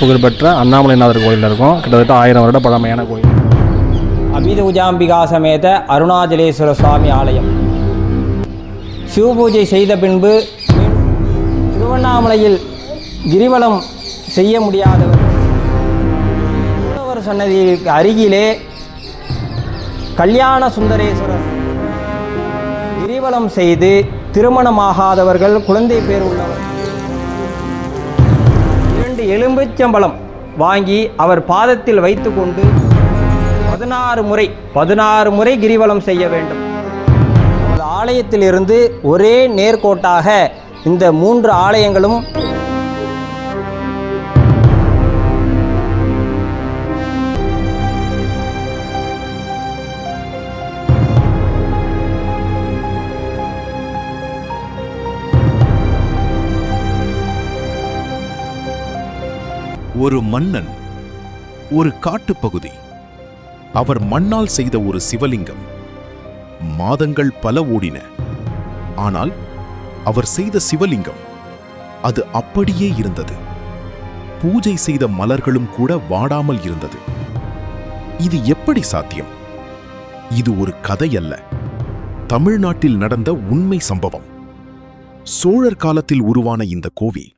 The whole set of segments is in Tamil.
புகழ்பெற்ற அண்ணாமலைநாதர் கோயிலில் இருக்கும். கிட்டத்தட்ட 1000 வருட பழமையான கோயில். அபிதூஜாம்பிகா சமேத அருணாச்சலேஸ்வர சுவாமி ஆலயம். சிவபூஜை செய்த பின்பு திருவண்ணாமலையில் கிரிவலம் செய்ய முடியாதவர் சன்னதிக்கு அருகிலே கல்யாண சுந்தரேஸ்வரர் கிரிவலம் செய்து திருமணமாகாதவர்கள், குழந்தை பேர் உள்ளவர் 2 எலும்பிச்சம்பழம் வாங்கி அவர் பாதத்தில் வைத்து கொண்டு 16 முறை கிரிவலம் செய்ய வேண்டும். ஆலயத்திலிருந்து ஒரே நேர்கோட்டாக இந்த 3 ஆலயங்களும் ஒரு மன்னன், ஒரு காட்டுப்பகுதி, அவர் மண்ணால் செய்த ஒரு சிவலிங்கம். மாதங்கள் பல ஓடின. ஆனால் அவர் செய்த சிவலிங்கம் அது அப்படியே இருந்தது. பூஜை செய்த மலர்களும் கூட வாடாமல் இருந்தது. இது எப்படி சாத்தியம்? இது ஒரு கதை அல்ல, தமிழ்நாட்டில் நடந்த உண்மை சம்பவம். சோழர் காலத்தில் உருவான இந்த கோவில்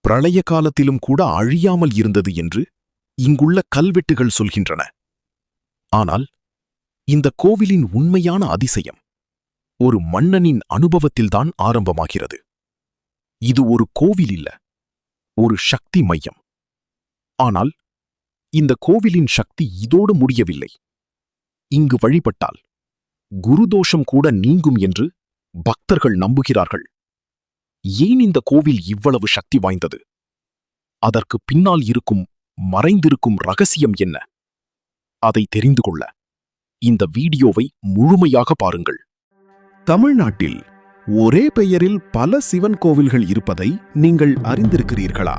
பிரளய காலத்திலும் கூட அழியாமல் இருந்தது என்று இங்குள்ள கல்வெட்டுகள் சொல்கின்றன. ஆனால் இந்த கோவிலின் உண்மையான அதிசயம் ஒரு மன்னனின் அனுபவத்தில்தான் ஆரம்பமாகிறது. இது ஒரு கோவில் இல்ல, ஒரு சக்தி மையம். ஆனால் இந்த கோவிலின் சக்தி இதோடு முடியவில்லை. இங்கு வழிபட்டால் குருதோஷம் கூட நீங்கும் என்று பக்தர்கள் நம்புகிறார்கள். ஏன் இந்த கோவில் இவ்வளவு சக்தி வாய்ந்தது? அதற்கு பின்னால் மறைந்திருக்கும் ரகசியம் என்ன? அதை தெரிந்து கொள்ள இந்த வீடியோவை முழுமையாக பாருங்கள். தமிழ்நாட்டில் ஒரே பெயரில் பல சிவன் கோவில்கள் இருப்பதை நீங்கள் அறிந்திருக்கிறீர்களா?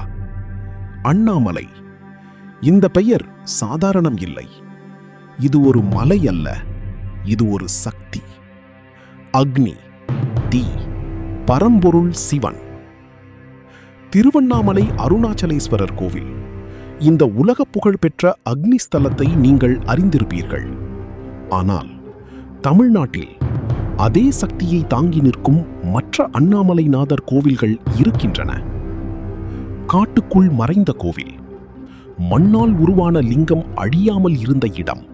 அண்ணாமலை. இந்த பெயர் சாதாரணம் இல்லை. இது ஒரு மலை அல்ல, இது ஒரு சக்தி. அக்னி, தீ, பரம்பொருள் சிவன். திருவண்ணாமலை அருணாச்சலேஸ்வரர் கோவில். இந்த உலக புகழ்பெற்ற அக்னி ஸ்தலத்தை நீங்கள் அறிந்திருப்பீர்கள். ஆனால் தமிழ்நாட்டில் அதே சக்தியை தாங்கி நிற்கும் மற்ற அண்ணாமலைநாதர் கோவில்கள் இருக்கின்றன. காட்டுக்குள் மறைந்த கோவில், மண்ணால் உருவான லிங்கம் அழியாமல் இருந்த இடம்,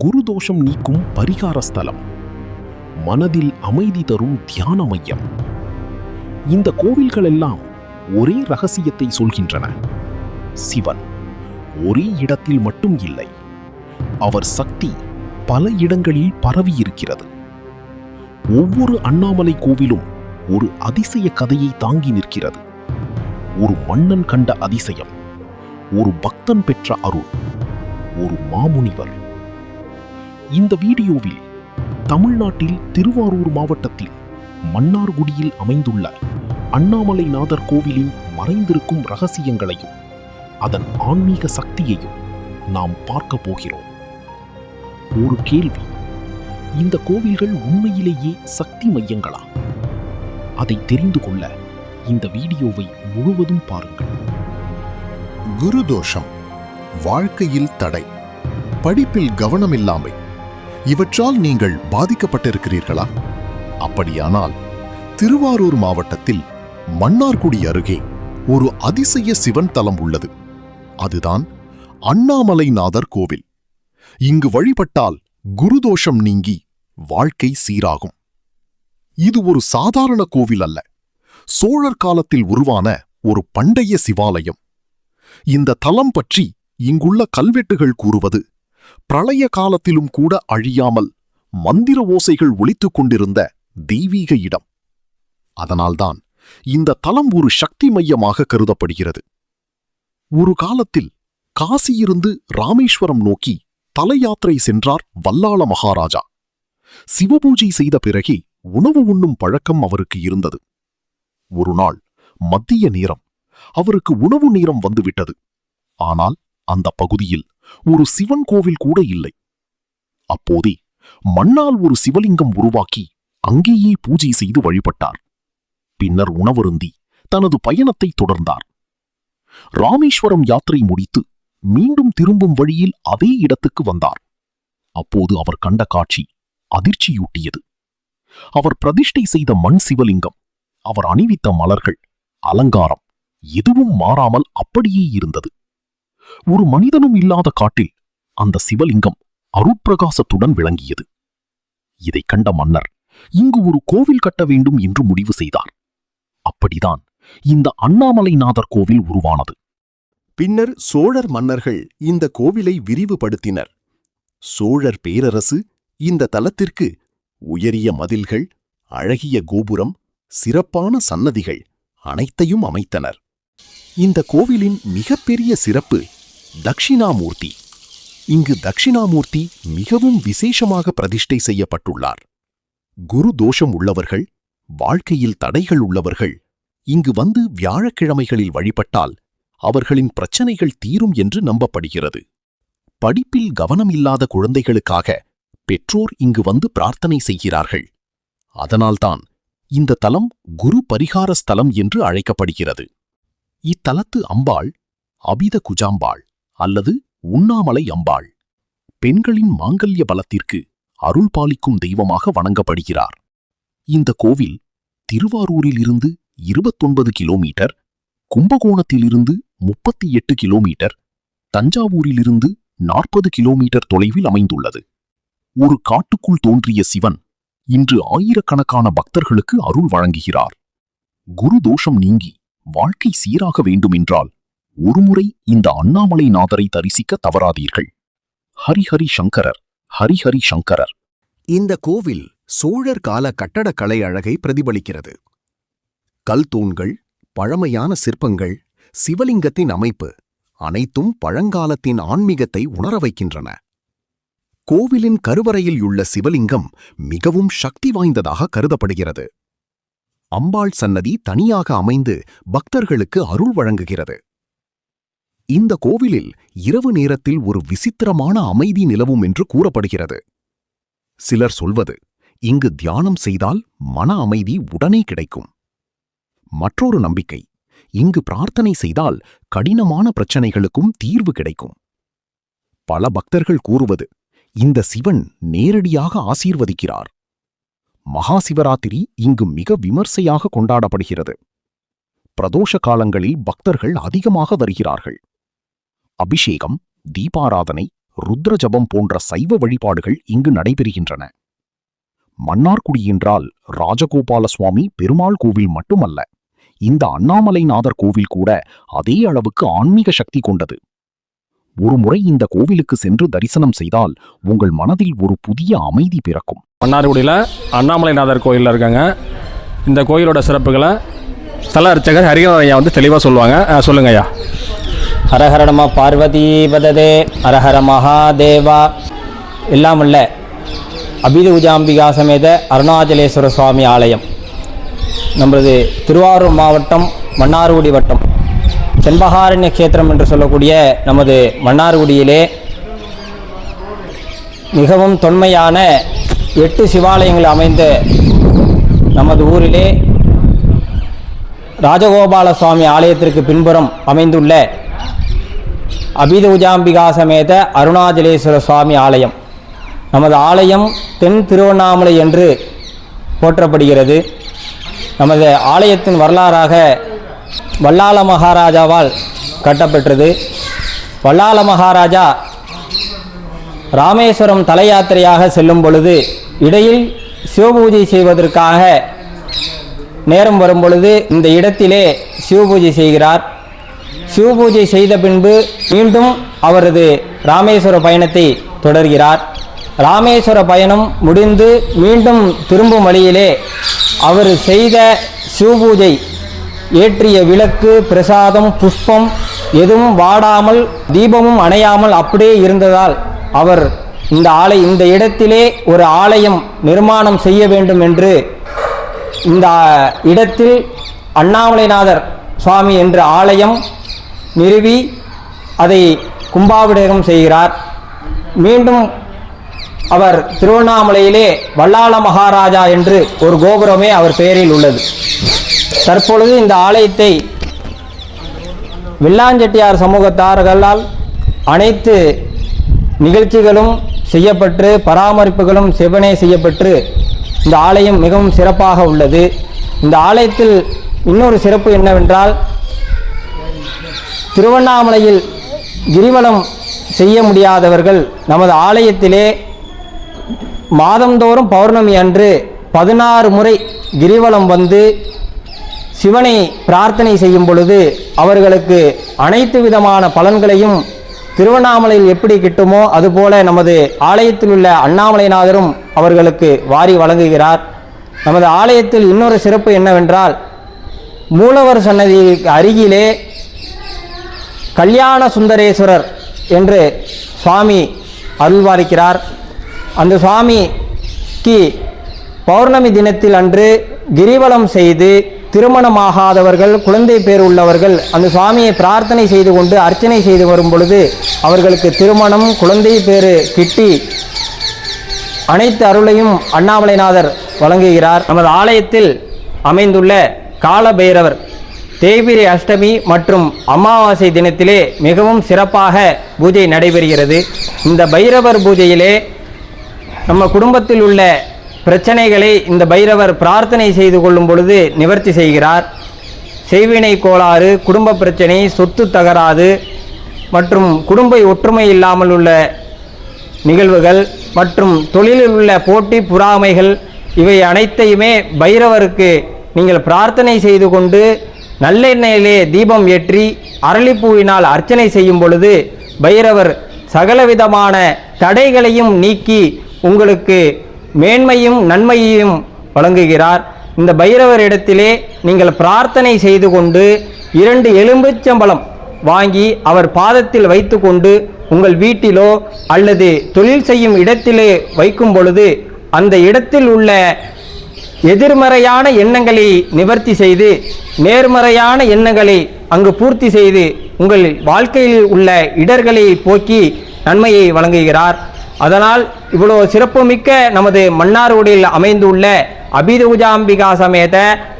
குருதோஷம் நீக்கும் பரிகார ஸ்தலம், மனதில் அமைதி தரும் தியான மையம். இந்த கோவில்களெல்லாம் ஒரே ரகசியத்தை சொல்கின்றன. சிவன் ஒரே இடத்தில் மட்டும் இல்லை, அவர் சக்தி பல இடங்களில் பரவியிருக்கிறது. ஒவ்வொரு அண்ணாமலை கோவிலும் ஒரு அதிசய கதையை தாங்கி நிற்கிறது. ஒரு மன்னன் கண்ட அதிசயம், ஒரு பக்தன் பெற்ற அருள், ஒரு மாமுனிவர். இந்த வீடியோவில் தமிழ்நாட்டில் திருவாரூர் மாவட்டத்தில் மன்னார்குடியில் அமைந்துள்ள அண்ணாமலைநாதர் கோவிலின் மறைந்திருக்கும் ரகசியங்களையும் அதன் ஆன்மீக சக்தியையும் நாம் பார்க்க போகிறோம். ஒரு கேள்வி: இந்த கோவில்கள் உண்மையிலேயே சக்தி மையங்களா? அதை தெரிந்து கொள்ள இந்த வீடியோவை முழுவதும் பாருங்கள். குருதோஷம், வாழ்க்கையில் தடை, படிப்பில் கவனமில்லாமை, இவற்றால் நீங்கள் பாதிக்கப்பட்டிருக்கிறீர்களா? அப்படியானால் திருவாரூர் மாவட்டத்தில் மன்னார்குடி அருகே ஒரு அதிசய சிவன் தலம் உள்ளது. அதுதான் அண்ணாமலைநாதர் கோவில். இங்கு வழிபட்டால் குருதோஷம் நீங்கி வாழ்க்கை சீராகும். இது ஒரு சாதாரண கோவில் அல்ல, சோழர் காலத்தில் உருவான ஒரு பண்டைய சிவாலயம். இந்த தலம் பற்றி இங்குள்ள கல்வெட்டுகள் கூறுவது, பிரளய காலத்திலும் கூட அழியாமல் மந்திர ஓசைகள் ஒலித்துக் கொண்டிருந்த தெய்வீக இடம். அதனால்தான் இந்த தலம் ஒரு சக்தி மையமாக கருதப்படுகிறது. ஒரு காலத்தில் காசியிருந்து ராமேஸ்வரம் நோக்கி தல யாத்திரை சென்றார் வல்லாள மகாராஜா. சிவபூஜை செய்த பிறகே உணவு உண்ணும் பழக்கம் அவருக்கு இருந்தது. ஒரு நாள் மத்திய நேரம், அவருக்கு உணவு நேரம் வந்துவிட்டது. ஆனால் அந்த பகுதியில் ஒரு சிவன் கோவில் கூட இல்லை. அப்போதே மண்ணால் ஒரு சிவலிங்கம் உருவாக்கி அங்கேயே பூஜை செய்து வழிபட்டார். பின்னர் உணவருந்தி தனது பயணத்தை தொடர்ந்தார். ராமேஸ்வரம் யாத்திரை முடித்து மீண்டும் திரும்பும் வழியில் அதே இடத்துக்கு வந்தார். அப்போது அவர் கண்ட காட்சி அதிர்ச்சியூட்டியது. அவர் பிரதிஷ்டை செய்த மண் சிவலிங்கம், அவர் அணிவித்த மலர்கள், அலங்காரம் எதுவும் மாறாமல் அப்படியே இருந்தது. ஒரு மனிதனும் இல்லாத காட்டில் அந்த சிவலிங்கம் அருட்பிரகாசத்துடன் விளங்கியது. இதைக் கண்ட மன்னர் இங்கு ஒரு கோவில் கட்ட வேண்டும் என்று முடிவு செய்தார். அப்படிதான் இந்த அண்ணாமலைநாதர் கோவில் உருவானது. பின்னர் சோழர் மன்னர்கள் இந்த கோவிலை விரிவுபடுத்தினர். சோழர் பேரரசு இந்த தலத்திற்கு உயரிய மதில்கள், அழகிய கோபுரம், சிறப்பான சன்னதிகள் அனைத்தையும் அமைத்தனர். இந்த கோவிலின் மிகப்பெரிய சிறப்பு தக்ஷிணாமூர்த்தி. இங்கு தக்ஷிணாமூர்த்தி மிகவும் விசேஷமாக பிரதிஷ்டை செய்யப்பட்டுள்ளார். குரு தோஷம் உள்ளவர்கள், வாழ்க்கையில் தடைகள் உள்ளவர்கள் இங்கு வந்து வியாழக்கிழமைகளில் வழிபட்டால் அவர்களின் பிரச்சனைகள் தீரும் என்று நம்பப்படுகிறது. படிப்பில் கவனமில்லாத குழந்தைகளுக்காக பெற்றோர் இங்கு வந்து பிரார்த்தனை செய்கிறார்கள். அதனால்தான் இந்த தலம் குரு பரிகார ஸ்தலம் என்று அழைக்கப்படுகிறது. இத்தலத்து அம்பாள் அபித குஜாம்பாள் அல்லது உண்ணாமலை அம்பாள். பெண்களின் மாங்கல்ய பலத்திற்கு அருள் பாலிக்கும் தெய்வமாக வணங்கப்படுகிறார். இந்த கோவில் திருவாரூரிலிருந்து 29 கிலோமீட்டர், கும்பகோணத்திலிருந்து 38 கிலோமீட்டர், தஞ்சாவூரிலிருந்து 40 கிலோமீட்டர் தொலைவில் அமைந்துள்ளது. ஒரு காட்டுக்குள் தோன்றிய சிவன் இன்று ஆயிரக்கணக்கான பக்தர்களுக்கு அருள் வழங்குகிறார். குரு தோஷம் நீங்கி வாழ்க்கை சீராக வேண்டுமென்றால் ஒருமுறை இந்த அண்ணாமலைநாதரை தரிசிக்க தவறாதீர்கள். ஹரிஹரி சங்கரர், ஹரிஹரி சங்கரர். இந்த கோவில் சோழர் கால கட்டடக்கலை அழகை பிரதிபலிக்கிறது. கல் தூண்கள், பழமையான சிற்பங்கள், சிவலிங்கத்தின் அமைப்பு அனைத்தும் பழங்காலத்தின் ஆன்மீகத்தை உணர வைக்கின்றன. கோவிலின் கருவறையில் உள்ள சிவலிங்கம் மிகவும் சக்தி வாய்ந்ததாக கருதப்படுகிறது. அம்பாள் சன்னதி தனியாக அமைந்து பக்தர்களுக்கு அருள் வழங்குகிறது. இந்த கோவிலில் இரவு நேரத்தில் ஒரு விசித்திரமான அமைதி நிலவும் என்று கூறப்படுகிறது. சிலர் சொல்வது, இங்கு தியானம் செய்தால் மன அமைதி உடனே கிடைக்கும். மற்றொரு நம்பிக்கை, இங்கு பிரார்த்தனை செய்தால் கடினமான பிரச்சனைகளுக்கும் தீர்வு கிடைக்கும். பல பக்தர்கள் கூறுவது, இந்த சிவன் நேரடியாக ஆசீர்வதிக்கிறார். மகா சிவராத்திரி இங்கு மிக விமர்சையாக கொண்டாடப்படுகிறது. பிரதோஷ காலங்களில் பக்தர்கள் அதிகமாக வருகிறார்கள். அபிஷேகம், தீபாராதனை, ருத்ர ஜபம் போன்ற சைவ வழிபாடுகள் இங்கு நடைபெறுகின்றன. மன்னார்குடி என்றால் ராஜகோபால சுவாமி பெருமாள் கோவில் மட்டுமல்ல, இந்த அண்ணாமலைநாதர் கோவில் கூட அதே அளவுக்கு ஆன்மீக சக்தி கொண்டது. ஒருமுறை இந்த கோவிலுக்கு சென்று தரிசனம் செய்தால் உங்கள் மனதில் ஒரு புதிய அமைதி பிறக்கும். மன்னார்குடியில் அண்ணாமலைநாதர் கோயிலில் இருக்காங்க. இந்த கோயிலோட சிறப்புகளை ஸ்தல அர்ச்சகர் ஹரிஹரன் ஐயா வந்து தெளிவாக சொல்லுவாங்க. சொல்லுங்க ஐயா. ஹரஹர நம பார்வதி பததே, ஹரஹர மகாதேவா. எல்லாம் உள்ள அபித உஜாம்பிகா சமேத அருணாச்சலேஸ்வர சுவாமி ஆலயம் நமது திருவாரூர் மாவட்டம் மன்னார்குடி வட்டம் செண்பகாரண்ய கஷேத்திரம் என்று சொல்லக்கூடிய நமது மன்னார்குடியிலே மிகவும் தொன்மையான 8 சிவாலயங்கள் அமைந்த நமது ஊரிலே ராஜகோபால சுவாமி ஆலயத்திற்கு பின்புறம் அமைந்துள்ள அபித உஜாம்பிகா சமேத அருணாச்சலேஸ்வர சுவாமி ஆலயம். நமது ஆலயம் தென் திருவண்ணாமலை என்று போற்றப்படுகிறது. நமது ஆலயத்தின் வரலாறாக வல்லாள மகாராஜாவால் கட்டப்பெற்றது. வல்லாள மகாராஜா ராமேஸ்வரம் தல யாத்திரையாக செல்லும் பொழுது இடையில் சிவபூஜை செய்வதற்காக நேரம் வரும் பொழுது இந்த இடத்திலே சிவபூஜை செய்கிறார். சிவபூஜை செய்த பின்பு மீண்டும் அவரது ராமேஸ்வர பயணத்தை தொடர்கிறார். ராமேஸ்வர பயணம் முடிந்து மீண்டும் திரும்பும் வழியிலே அவர் செய்த சிவபூஜை ஏற்றிய விளக்கு, பிரசாதம், புஷ்பம் எதுவும் வாடாமல், தீபமும் அணையாமல் அப்படியே இருந்ததால் அவர் இந்த இடத்திலே ஒரு ஆலயம் நிர்மாணம் செய்ய வேண்டும் என்று இந்த இடத்தில் அண்ணாமலைநாதர் சுவாமி என்ற ஆலயம் நிறுவி அதை கும்பாபிஷேகம் செய்கிறார். மீண்டும் அவர் திருவண்ணாமலையிலே வல்லாள மகாராஜா என்று ஒரு கோபுரமே அவர் பெயரில் உள்ளது. தற்பொழுது இந்த ஆலயத்தை வெள்ளாஞ்செட்டியார் சமூகத்தார்களால் அனைத்து நிகழ்ச்சிகளும் செய்யப்பட்டு பராமரிப்புகளும் செவ்வனே செய்யப்பட்டு இந்த ஆலயம் மிகவும் சிறப்பாக உள்ளது. இந்த ஆலயத்தில் இன்னொரு சிறப்பு என்னவென்றால், திருவண்ணாமலையில் கிரிவலம் செய்ய முடியாதவர்கள் நமது ஆலயத்திலே மாதந்தோறும் பௌர்ணமி அன்று 16 முறை கிரிவலம் வந்து சிவனை பிரார்த்தனை செய்யும் பொழுது அவர்களுக்கு அனைத்து விதமான பலன்களையும் திருவண்ணாமலையில் எப்படி கிட்டுமோ அதுபோல நமது ஆலயத்தில் உள்ள அண்ணாமலைநாதரும் அவர்களுக்கு வாரி வழங்குகிறார். நமது ஆலயத்தில் இன்னொரு சிறப்பு என்னவென்றால், மூலவர் சன்னதி அருகிலே கல்யாண சுந்தரேஸ்வரர் என்று சுவாமி அருள்வாரிக்கிறார். அந்த சுவாமிக்கு பௌர்ணமி தினத்தில் அன்று கிரிவலம் செய்து திருமணமாகாதவர்கள், குழந்தை பேர் உள்ளவர்கள் அந்த சுவாமியை பிரார்த்தனை செய்து கொண்டு அர்ச்சனை செய்து வரும் பொழுது அவர்களுக்கு திருமணம், குழந்தை பேர் கிட்டி அனைத்து அருளையும் அண்ணாமலைநாதர் வழங்குகிறார். நமது ஆலயத்தில் அமைந்துள்ள கால பைரவர் தேய்பிரை அஷ்டமி மற்றும் அமாவாசை தினத்திலே மிகவும் சிறப்பாக பூஜை நடைபெறுகிறது. இந்த பைரவர் பூஜையிலே நம்ம குடும்பத்தில் உள்ள பிரச்சனைகளை இந்த பைரவர் பிரார்த்தனை செய்து கொள்ளும் பொழுது நிவர்த்தி செய்கிறார். செய்வினை கோளாறு, குடும்ப பிரச்சனை, சொத்து தகராறு மற்றும் குடும்ப ஒற்றுமை இல்லாமல் உள்ள நிகழ்வுகள் மற்றும் தொழிலில் உள்ள போட்டி பொறாமைகள் இவை அனைத்தையுமே பைரவருக்கு நீங்கள் பிரார்த்தனை செய்து கொண்டு நல்லெண்ணெயிலே தீபம் ஏற்றி அரளிப்பூவினால் அர்ச்சனை செய்யும் பொழுது பைரவர் சகலவிதமான தடைகளையும் நீக்கி உங்களுக்கு மேன்மையும் நன்மையையும் வழங்குகிறார். இந்த பைரவரிடத்திலே நீங்கள் பிரார்த்தனை செய்து கொண்டு 2 எலும்பிச்சம்பழம் வாங்கி அவர் பாதத்தில் வைத்து கொண்டு உங்கள் வீட்டிலோ அல்லது தொழில் செய்யும் இடத்திலே வைக்கும் பொழுது அந்த இடத்தில் உள்ள எதிர்மறையான எண்ணங்களை நிவர்த்தி செய்து நேர்மறையான எண்ணங்களை அங்கு பூர்த்தி செய்து உங்கள் வாழ்க்கையில் உள்ள இடர்களை போக்கி நன்மையை வழங்குகிறார். அதனால் இவ்வளோ சிறப்புமிக்க நமது மன்னார்குடியில் அமைந்துள்ள அபிதூஜாம்பிகா சமேத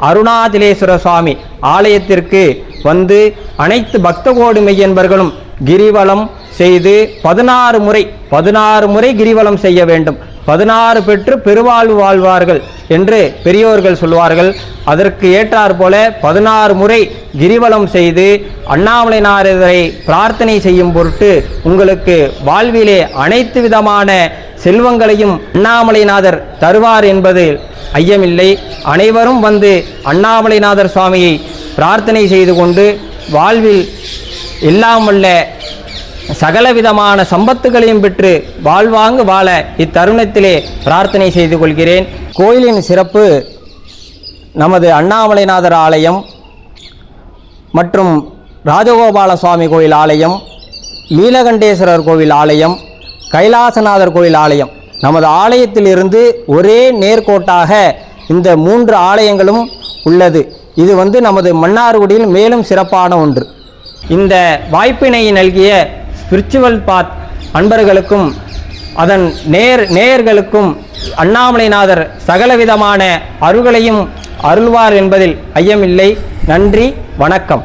அருணாச்சலேஸ்வர சுவாமி ஆலயத்திற்கு வந்து அனைத்து பக்த கோடி மெய்யன்பர்களும் கிரிவலம் செய்து 16 முறை கிரிவலம் செய்ய வேண்டும். 16 பெற்று பெருவாழ்வு வாழ்வார்கள் என்று பெரியோர்கள் சொல்வார்கள். அதற்கு ஏற்றாற் போல 16 முறை கிரிவலம் செய்து அண்ணாமலைநாதரை பிரார்த்தனை செய்யும் பொருட்டு உங்களுக்கு வாழ்விலே அனைத்து விதமான செல்வங்களையும் அண்ணாமலைநாதர் தருவார் என்பதில் ஐயமில்லை. அனைவரும் வந்து அண்ணாமலைநாதர் சுவாமியை பிரார்த்தனை செய்து கொண்டு வாழ்வில் எல்லாம் வல்ல சகலவிதமான சம்பத்துகளையும் பெற்று வாழ்வாங்கு வாழ இத்தருணத்திலே பிரார்த்தனை செய்து கொள்கிறேன். கோயிலின் சிறப்பு நமது அண்ணாமலைநாதர் ஆலயம் மற்றும் ராஜகோபால சுவாமி கோயில் ஆலயம், நீலகண்டேஸ்வரர் கோவில் ஆலயம், கைலாசநாதர் கோயில் ஆலயம். நமது ஆலயத்திலிருந்து ஒரே நேர்கோட்டாக இந்த 3 ஆலயங்களும் உள்ளது. இது நமது மன்னார்குடியில் மேலும் சிறப்பான ஒன்று. இந்த வாய்ப்பினை நல்கிய ஸ்பிரிச்சுவல் பாத் அன்பர்களுக்கும் அதன் நேயர்களுக்கும் அண்ணாமலைநாதர் சகலவிதமான அருள்களையும் அருள்வார் என்பதில் ஐயமில்லை. நன்றி, வணக்கம்.